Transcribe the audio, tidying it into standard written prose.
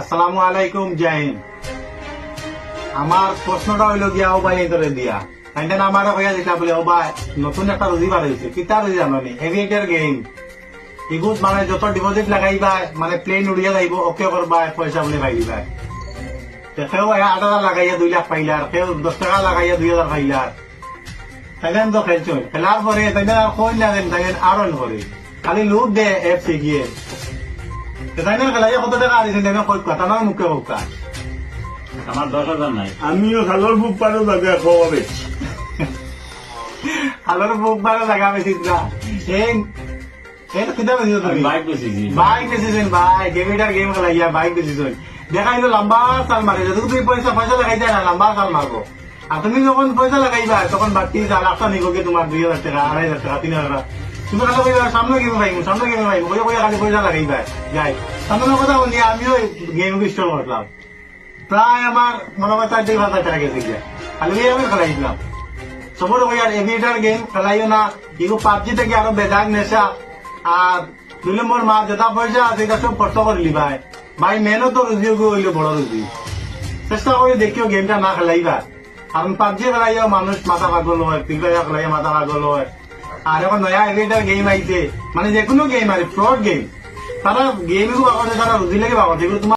আসসালামু আলাইকুম, জয় হিন্দ। আমার প্রশ্নটা হইল গিয়া ও ভাই এন্তরে দিয়া তাইতেন আমার হইয়া যেটা বলে ও ভাই নতুন একটা রুজি বার হয়েছে কিতা রুজি জানি এভিয়েটার গেম এগুত মানে যত ডিপোজিট লাগাইবা মানে প্লেন উড়িয়া যাইব ওকে করবা পয়সা বলে পাইবা কেউ 8,000 লাগাইয়া 2 লাখ পাইলার কেউ 10 টাকা লাগাইয়া 2,000 পাইলার তাইলেন তো খেলছো খেলার পরে তাইলেন আর কই না দেন তাইলেন আরন করে খালি লুট দে এফসি গিয়ে তাইলেন খেলাইয়া কত টাকা দিয়েছেন দেবে কই কথা না মুখে হোকা আমার 10,000 নাই। আমিও খালোর বুক পারো দাদা খাওয়াবে আলোর বুক বারো লাগা বেশি না কিতা বেশি আমি বাইক বেচেছি। বাইক বেশিছেন ভাই গেমিটার গেম খেলাইয়া বাইক বেশিছেন দেখাইলো লম্বা চাল মারে যদি তুমি পয়সা লাগাই যায় না লম্বা চাল মারবো আর তুমি যখন পয়সা লাগাইবা তখন বাড়তি চাল একটা নিব কি তোমার 2,000 টাকা 2,500 টাকা 3,000 টাকা তুমি খালি কইবা সামনে গেম পাইবো কইয়া খালি পয়সা লাগাইবা যাই সামনে কথা বলি আমিও গেম ইনস্টল করলাম প্রায় আমার মনে হয় 4,000 টাকা গেছে গিয়া খালি আমি খেলাইছিলাম সবর কইয়ার এভিয়েটার গেম খেলাইও না এগুলো পাবজি থেকে আরো বেদাগ নেশা আর 2 নম্বর মা যেটা পয়সা আছে এটা সব খরচ করে লিবাই ভাই মেনও তো রুজি হইলে বড় রুজি চেষ্টা করে দেখিও গেমটা না খেলাইবা কারণ পাবজি খেলাইয়া মানুষ মাথা পাগল হয় ফ্রি ফায়ার খেলাইয়া মাথা পাগল হয় আর এখন নয়া এভিয়েটার গেম আইছে মানে যে কোনো গেম আর ফ্রড গেম তারা গেম এগুলো বাগর তারা রুজি লেগে বাগর যেগুলো তোমার